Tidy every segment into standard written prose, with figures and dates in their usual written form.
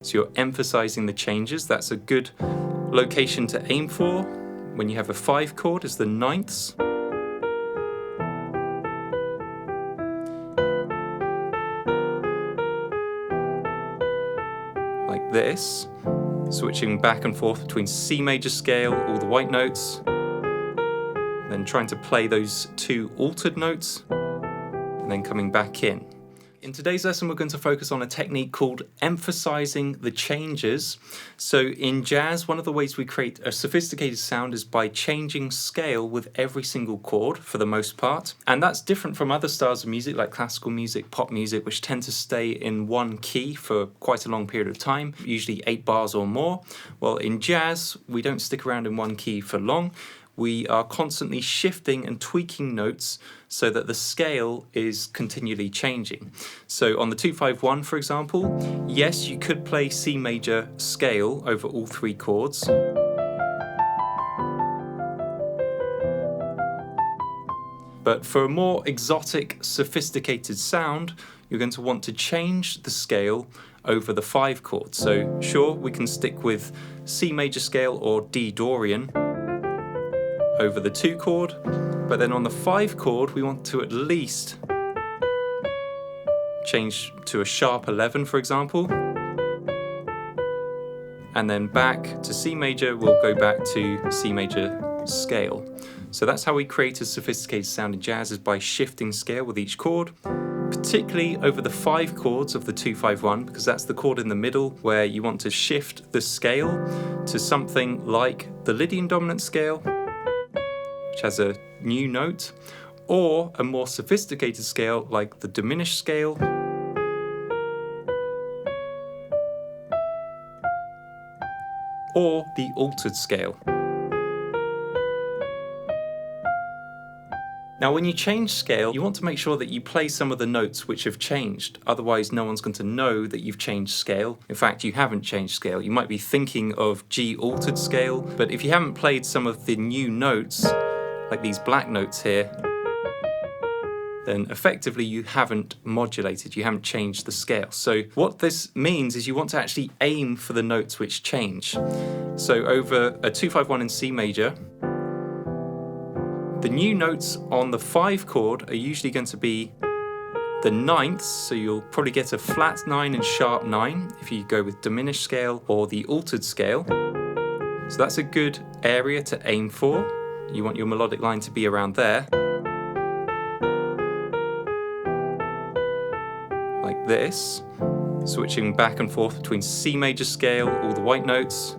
So you're emphasizing the changes. That's a good location to aim for when you have a 5 chord as the ninths. Like this, switching back and forth between C major scale, all the white notes, then trying to play those 2 altered notes, and then coming back in. In today's lesson, we're going to focus on a technique called emphasizing the changes. So in jazz, one of the ways we create a sophisticated sound is by changing scale with every single chord for the most part. And that's different from other styles of music like classical music, pop music, which tend to stay in one key for quite a long period of time, usually 8 bars or more. Well, in jazz, we don't stick around in one key for long. We are constantly shifting and tweaking notes so that the scale is continually changing. So on the 2-5-1, for example, yes, you could play C major scale over all 3 chords. But for a more exotic, sophisticated sound, you're going to want to change the scale over the 5 chords. So sure, we can stick with C major scale or D Dorian over the 2 chord, but then on the 5 chord we want to at least change to a sharp 11, for example, and then back to C major. We'll go back to C major scale. So that's how we create a sophisticated sound in jazz, is by shifting scale with each chord, particularly over the 5 chords of the 2-5-1, because that's the chord in the middle where you want to shift the scale to something like the Lydian dominant scale, which has a new note, or a more sophisticated scale like the diminished scale, or the altered scale. Now, when you change scale, you want to make sure that you play some of the notes which have changed. Otherwise, no one's going to know that you've changed scale. In fact, you haven't changed scale. You might be thinking of G altered scale, but if you haven't played some of the new notes, like these black notes here, then effectively you haven't modulated, you haven't changed the scale. So what this means is you want to actually aim for the notes which change. So over a 2-5-1 in C major, the new notes on the 5 chord are usually going to be the ninths, so you'll probably get a flat 9 and sharp 9 if you go with diminished scale or the altered scale. So that's a good area to aim for. You want your melodic line to be around there. Like this, switching back and forth between C major scale, all the white notes,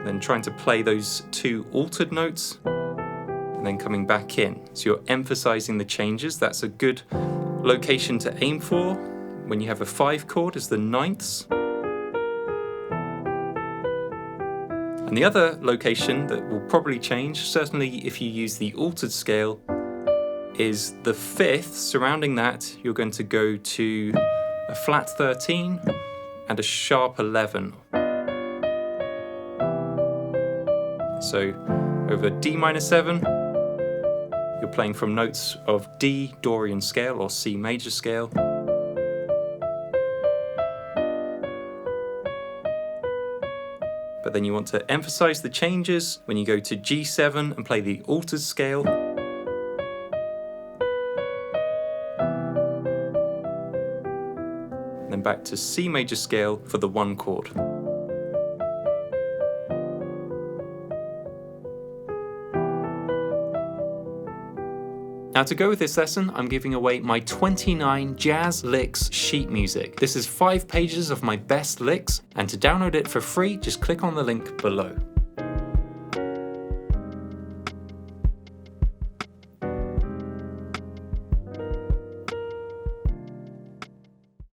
then trying to play those 2 altered notes, and then coming back in. So you're emphasizing the changes. That's a good location to aim for when you have a 5 chord as the ninths. And the other location that will probably change, certainly if you use the altered scale, is the 5th. Surrounding that, you're going to go to a flat 13 and a sharp 11. So over D minor 7, you're playing from notes of D Dorian scale or C major scale. But then you want to emphasize the changes when you go to G7 and play the altered scale. And then back to C major scale for the 1 chord. Now, to go with this lesson, I'm giving away my 29 Jazz Licks sheet music. This is 5 pages of my best licks, and to download it for free, just click on the link below.